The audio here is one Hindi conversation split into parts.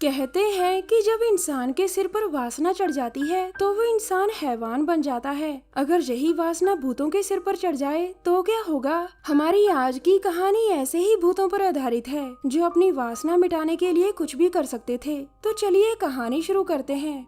कहते हैं कि जब इंसान के सिर पर वासना चढ़ जाती है तो वो इंसान हैवान बन जाता है। अगर यही वासना भूतों के सिर पर चढ़ जाए तो क्या होगा। हमारी आज की कहानी ऐसे ही भूतों पर आधारित है जो अपनी वासना मिटाने के लिए कुछ भी कर सकते थे। तो चलिए कहानी शुरू करते हैं।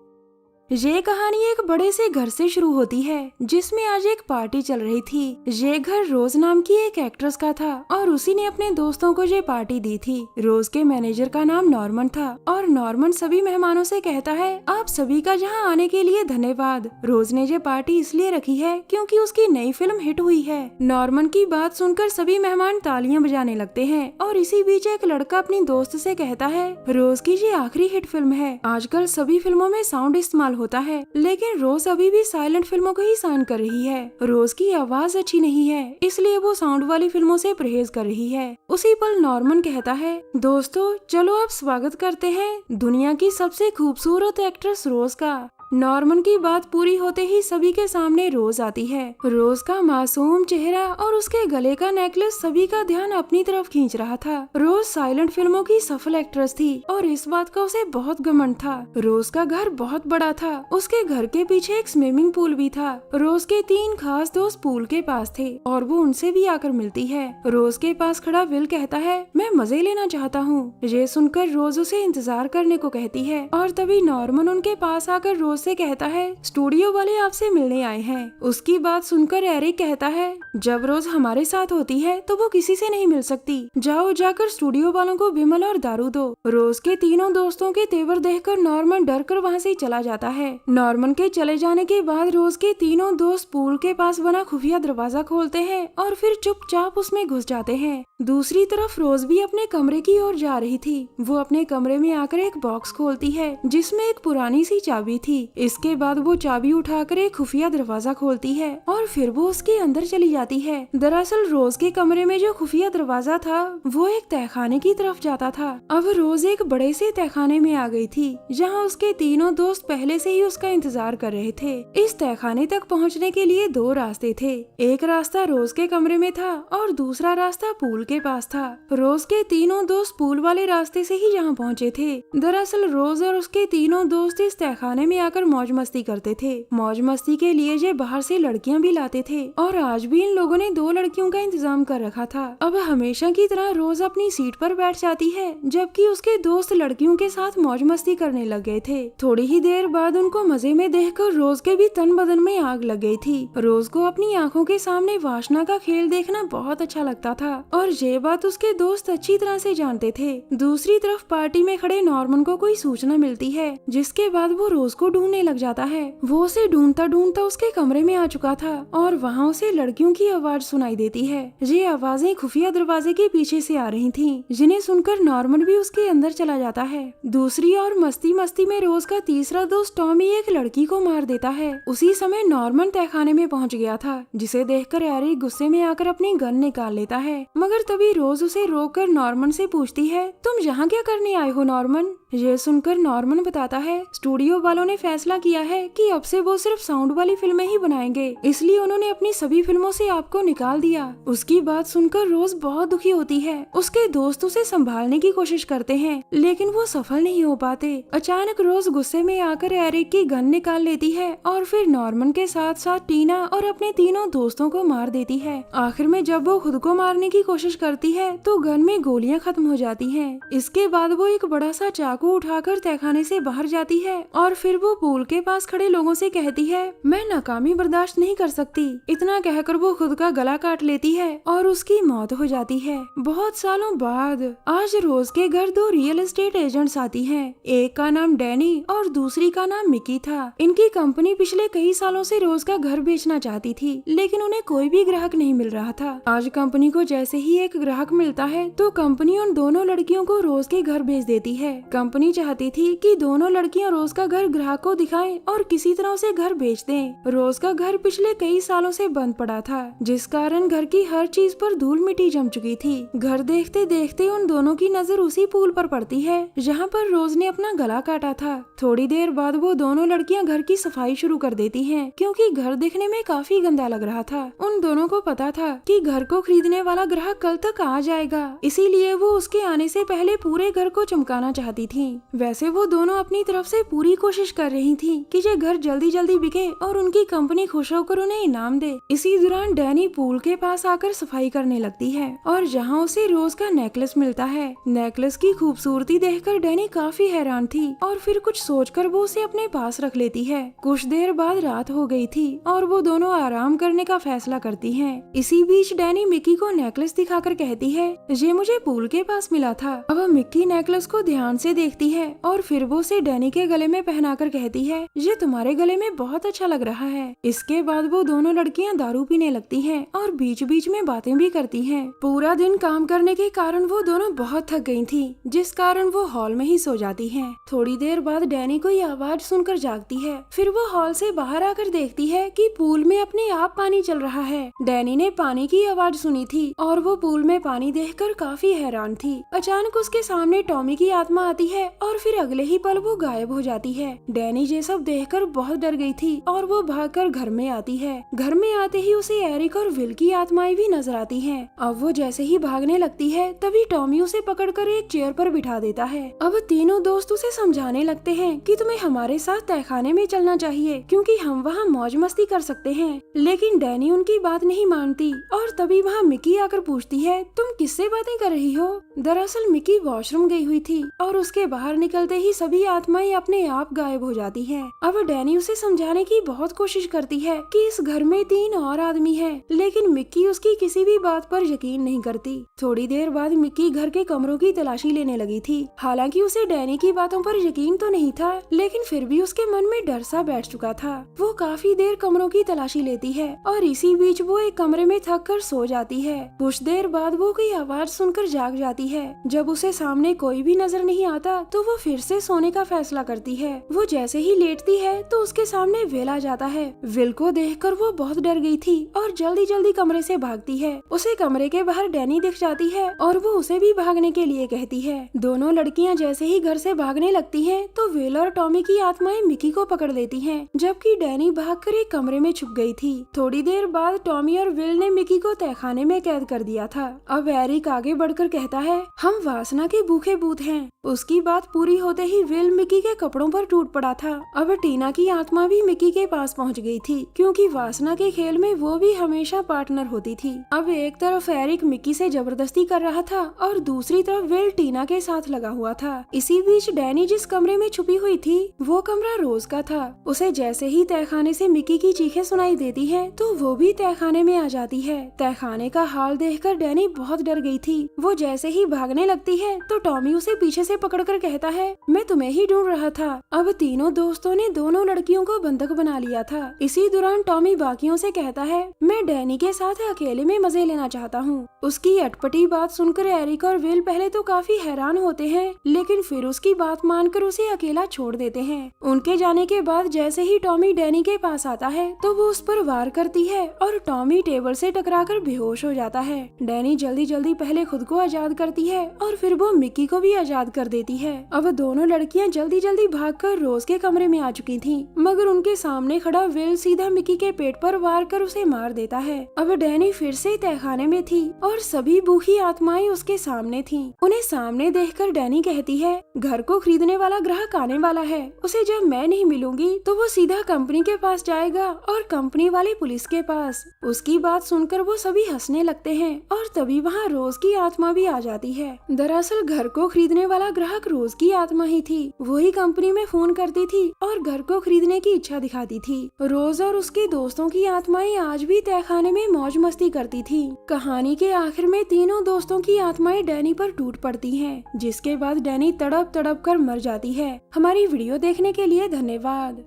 ये कहानी एक बड़े से घर से शुरू होती है जिसमें आज एक पार्टी चल रही थी। ये घर रोज नाम की एक एक्ट्रेस का था और उसी ने अपने दोस्तों को ये पार्टी दी थी। रोज के मैनेजर का नाम नॉर्मन था और नॉर्मन सभी मेहमानों से कहता है, आप सभी का यहाँ आने के लिए धन्यवाद। रोज ने ये पार्टी इसलिए रखी है क्योंकि उसकी नई फिल्म हिट हुई है। नॉर्मन की बात सुनकर सभी मेहमान तालियां बजाने लगते हैं और इसी बीच एक लड़का अपनी दोस्त से कहता है, रोज की ये आखिरी हिट फिल्म है। आजकल सभी फिल्मों में साउंड इस्तेमाल होता है लेकिन रोज अभी भी साइलेंट फिल्मों को ही साइन कर रही है। रोज की आवाज अच्छी नहीं है इसलिए वो साउंड वाली फिल्मों से परहेज कर रही है। उसी पल नॉर्मन कहता है, दोस्तों चलो आप स्वागत करते हैं दुनिया की सबसे खूबसूरत एक्ट्रेस रोज का। नॉर्मन की बात पूरी होते ही सभी के सामने रोज आती है। रोज का मासूम चेहरा और उसके गले का नेकलेस सभी का ध्यान अपनी तरफ खींच रहा था। रोज साइलेंट फिल्मों की सफल एक्ट्रेस थी और इस बात का उसे बहुत घमंड था। रोज का घर बहुत बड़ा था। उसके घर के पीछे एक स्विमिंग पूल भी था। रोज के 3 खास दोस्त पूल के पास थे और वो उनसे भी आकर मिलती है। रोज के पास खड़ा विल कहता है, मैं मजे लेना चाहता हूँ। ये सुनकर रोज उसे इंतजार करने को कहती है और तभी नॉर्मन उनके पास आकर रोज से कहता है, स्टूडियो वाले आपसे मिलने आए हैं। उसकी बात सुनकर एरिक कहता है, जब रोज हमारे साथ होती है तो वो किसी से नहीं मिल सकती। जाओ जाकर स्टूडियो वालों को विमल और दारू दो। रोज के तीनों दोस्तों के तेवर देखकर नॉर्मन डर कर वहाँ से चला जाता है। नॉर्मन के चले जाने के बाद रोज के तीनों दोस्त पूल के पास बना खुफिया दरवाजा खोलते हैं और फिर चुपचाप उसमें घुस जाते हैं। दूसरी तरफ रोज भी अपने कमरे की ओर जा रही थी। वो अपने कमरे में आकर एक बॉक्स खोलती है जिसमें एक पुरानी सी चाबी थी। इसके बाद वो चाबी उठाकर एक खुफिया दरवाजा खोलती है और फिर वो उसके अंदर चली जाती है। दरअसल रोज के कमरे में जो खुफिया दरवाजा था वो एक तहखाने की तरफ जाता था। अब रोज एक बड़े से तहखाने में आ गई थी जहाँ उसके तीनों दोस्त पहले से ही उसका इंतजार कर रहे थे। इस तहखाने तक पहुँचने के लिए 2 रास्ते थे। एक रास्ता रोज के कमरे में था और दूसरा रास्ता पूल के पास था। रोज के तीनों दोस्त पूल वाले रास्ते से ही यहाँ पहुँचे थे। दरअसल रोज और उसके तीनों दोस्त इस तहखाने में आकर मौज मस्ती करते थे। मौज मस्ती के लिए ये बाहर से लड़कियां भी लाते थे और आज भी इन लोगों ने 2 लड़कियों का इंतजाम कर रखा था। अब हमेशा की तरह रोज अपनी सीट पर बैठ जाती है जबकि उसके दोस्त लड़कियों के साथ मौज मस्ती करने लग गए थे। थोड़ी ही देर बाद उनको मजे में देखकर रोज के भी तन बदन में आग लग गई थी। रोज को अपनी आंखों के सामने वासना का खेल देखना बहुत अच्छा लगता था और ये बात उसके दोस्त अच्छी तरह से जानते थे। दूसरी तरफ पार्टी में खड़े नॉर्मन को कोई सूचना मिलती है जिसके बाद वो रोज को ढूंढने लग जाता है। वो उसे ढूंढता ढूंढता उसके कमरे में आ चुका था और वहाँ उसे लड़कियों की आवाज सुनाई देती है। ये आवाजें खुफिया दरवाजे के पीछे से आ रही थीं, जिन्हें सुनकर नॉर्मन भी उसके अंदर चला जाता है। दूसरी ओर मस्ती मस्ती में रोज का तीसरा दोस्त टॉमी एक लड़की को मार देता है। उसी समय नॉर्मन तहखाने में पहुँच गया था जिसे देखकर एरिक गुस्से में आकर अपनी गन निकाल लेता है। मगर तभी रोज उसे रोककर नॉर्मन से पूछती है, तुम यहाँ क्या करने आए हो नॉर्मन? ये सुनकर नॉर्मन बताता है, स्टूडियो वालों ने फैसला किया है कि अब से वो सिर्फ साउंड वाली फिल्में ही बनाएंगे, इसलिए उन्होंने अपनी सभी फिल्मों से आपको निकाल दिया। उसकी बात सुनकर रोज बहुत दुखी होती है। उसके दोस्त उसे संभालने की कोशिश करते हैं लेकिन वो सफल नहीं हो पाते। अचानक रोज गुस्से में आकर एरिक की गन निकाल लेती है और फिर नॉर्मन के साथ साथ टीना और अपने तीनों दोस्तों को मार देती है। आखिर में जब वो खुद को मारने की कोशिश करती है तो गन में गोलियां खत्म हो जाती हैं। इसके बाद वो एक बड़ा सा चाकू उठाकर तहखाने से बाहर जाती है और फिर वो पूल के पास खड़े लोगों से कहती है, मैं नाकामी बर्दाश्त नहीं कर सकती। इतना कहकर वो खुद का गला काट लेती है और उसकी मौत हो जाती है। बहुत सालों बाद आज रोज के घर 2 रियल एस्टेट एजेंट्स आती हैं। एक का नाम डैनी और दूसरी का नाम मिकी था। इनकी कंपनी पिछले कई सालों से रोज का घर बेचना चाहती थी लेकिन उन्हें कोई भी ग्राहक नहीं मिल रहा था। आज कंपनी को जैसे ही एक ग्राहक मिलता है तो कंपनी उन दोनों लड़कियों को रोज के घर भेज देती है। कंपनी चाहती थी कि दोनों लड़कियां रोज का घर ग्राहक को दिखाएं और किसी तरह उसे घर बेच दें। रोज का घर पिछले कई सालों से बंद पड़ा था जिस कारण घर की हर चीज पर धूल मिट्टी जम चुकी थी। घर देखते देखते उन दोनों की नजर उसी पूल पर पड़ती है जहाँ पर रोज ने अपना गला काटा था। थोड़ी देर बाद वो दोनों लड़कियां घर की सफाई शुरू कर देती हैं क्योंकि घर दिखने में काफी गंदा लग रहा था। उन दोनों को पता था कि घर को खरीदने वाला ग्राहक कल तक आ जाएगा, इसीलिए वो उसके आने से पहले पूरे घर को चमकाना चाहती थी। वैसे वो दोनों अपनी तरफ से पूरी कोशिश कर रही थी कि ये घर जल्दी जल्दी बिके और उनकी कंपनी खुश होकर उन्हें इनाम दे। इसी दौरान डैनी पूल के पास आकर सफाई करने लगती है और जहाँ उसे रोज का नेकलेस मिलता है। नेकलेस की खूबसूरती देखकर डैनी काफी हैरान थी और फिर कुछ सोचकर वो उसे अपने पास रख लेती है। कुछ देर बाद रात हो गई थी और वो दोनों आराम करने का फैसला करती हैं। इसी बीच डैनी मिक्की को नेकलेस दिखाकर कहती है, ये मुझे पूल के पास मिला था। अब मिक्की नेकलेस को ध्यान से देखती है और फिर वो उसे डैनी के गले में पहनाकर कहती है, ये तुम्हारे गले में बहुत अच्छा लग रहा है। इसके बाद वो दोनों लड़कियां दारू पीने लगती हैं और बीच बीच में बातें भी करती हैं। पूरा दिन काम करने के कारण वो दोनों बहुत थक गई थी, जिस कारण वो हॉल में ही सो जाती हैं। थोड़ी देर बाद डैनी कोई आवाज सुनकर जागती है। फिर वो हॉल से बाहर आकर देखती है कि पूल में अपने आप पानी चल रहा है। डैनी ने पानी की आवाज सुनी थी और वो पूल में पानी देखकर काफी हैरान थी। अचानक उसके सामने टॉमी की आत्मा आती है और फिर अगले ही पल वो गायब हो जाती है। डैनी ये सब देखकर बहुत डर गई थी और वो भागकर घर में आती है। घर में आते ही उसे एरिक और विल की आत्माएं भी नजर आती हैं। अब वो जैसे ही भागने लगती है तभी टॉमी उसे पकड़कर एक चेयर पर बिठा देता है। अब तीनों दोस्त उसे समझाने लगते हैं कि तुम्हें हमारे साथ तहखाने में चलना चाहिए क्योंकि हम वहाँ मौज मस्ती कर सकते हैं। लेकिन डैनी उनकी बात नहीं मानती और तभी वहाँ मिक्की आकर पूछती है, तुम किससे बातें कर रही हो? दरअसल मिक्की वॉशरूम गई हुई थी और उसके बाहर निकलते ही सभी आत्माएं अपने आप गायब हो जाती हैं। अब डैनी उसे समझाने की बहुत कोशिश करती है कि इस घर में 3 और आदमी हैं, लेकिन मिक्की उसकी किसी भी बात पर यकीन नहीं करती। थोड़ी देर बाद मिक्की घर के कमरों की तलाशी लेने लगी थी। हालांकि उसे डैनी की बातों पर यकीन तो नहीं था, लेकिन फिर भी उसके मन में डर सा बैठ चुका था। वो काफी देर कमरों की तलाशी लेती है और इसी बीच वो एक कमरे में थक कर सो जाती है। कुछ देर बाद वो कोई आवाज सुनकर जाग जाती है। जब उसे सामने कोई भी नजर नहीं आता तो वो फिर से सोने का फैसला करती है। वो जैसे ही लेटती है तो उसके सामने विल आ जाता है। विल को देखकर वो बहुत डर गई थी और जल्दी जल्दी कमरे से भागती है। उसे कमरे के बाहर डैनी दिख जाती है और वो उसे भी भागने के लिए कहती है। दोनों लड़कियां जैसे ही घर से भागने लगती हैं तो विल और टॉमी की आत्माएं मिक्की को पकड़ लेती हैं, जबकि डैनी भागकर एक कमरे में छुप गई थी। थोड़ी देर बाद टॉमी और विल ने मिक्की को तहखाने में कैद कर दिया था। अब एरिक आगे बढ़कर कहता है, हम वासना के भूखे भूत हैं। उसकी बात पूरी होते ही विल मिक्की के कपड़ों पर टूट पड़ा था। अब टीना की आत्मा भी मिक्की के पास पहुंच गई थी क्योंकि वासना के खेल में वो भी हमेशा पार्टनर होती थी। अब एक तरफ एरिक मिक्की से जबरदस्ती कर रहा था और दूसरी तरफ विल टीना के साथ लगा हुआ था। इसी बीच डैनी जिस कमरे में छुपी हुई थी वो कमरा रोज का था। उसे जैसे ही तहखाने से मिक्की की चीखें सुनाई देती हैं तो वो भी तहखाने में आ जाती है। तहखाने का हाल देखकर डैनी बहुत डर गई थी। वो जैसे ही भागने लगती है तो टॉमी उसे पीछे से पकड़कर कहता है, मैं तुम्हें ही ढूंढ रहा था। अब तीनों दोस्तों ने दोनों लड़कियों को बंधक बना लिया था। इसी दौरान टॉमी बाकियों से कहता है, मैं डैनी के साथ अकेले में मजे लेना चाहता हूँ। उसकी अटपटी बात सुनकर एरिक और विल पहले तो काफी हैरान होते हैं, लेकिन फिर उसकी बात मानकर उसे अकेला छोड़ देते हैं। उनके जाने के बाद जैसे ही टॉमी डैनी के पास आता है तो वो उस पर वार करती है और टॉमी टेबल से टकराकर बेहोश हो जाता है। डैनी जल्दी जल्दी पहले खुद को आजाद करती है और फिर वो मिक्की को भी आजाद कर देती है। अब दोनों लड़कियां जल्दी जल्दी भागकर रोज के कमरे में आ चुकी थी, मगर उनके सामने खड़ा विल सीधा मिक्की के पेट पर वार कर उसे मार देता है। अब डैनी फिर से तहखाने में थी और सभी भूखी आत्माएं उसके सामने थीं। उन्हें सामने देखकर डैनी कहती है, घर को खरीदने वाला ग्राहक आने वाला है। उसे जब मैं नहीं मिलूंगी तो वो सीधा कंपनी के पास जाएगा और कंपनी वाले पुलिस के पास। उसकी बात सुनकर वो सभी हंसने लगते हैं और तभी वहाँ रोज की आत्मा भी आ जाती है। दरअसल घर को खरीदने वाला ग्राहक रोज की आत्मा ही थी। वही कंपनी में फोन करती थी और घर को खरीदने की इच्छा दिखाती थी। रोज और उसके दोस्तों की आत्माएं आज भी तहखाने में मौज मस्ती करती थी। कहानी के आखिर में तीनों दोस्तों की आत्माएं डैनी पर टूट पड़ती हैं, जिसके बाद डैनी तड़प तड़प कर मर जाती है। हमारी वीडियो देखने के लिए धन्यवाद।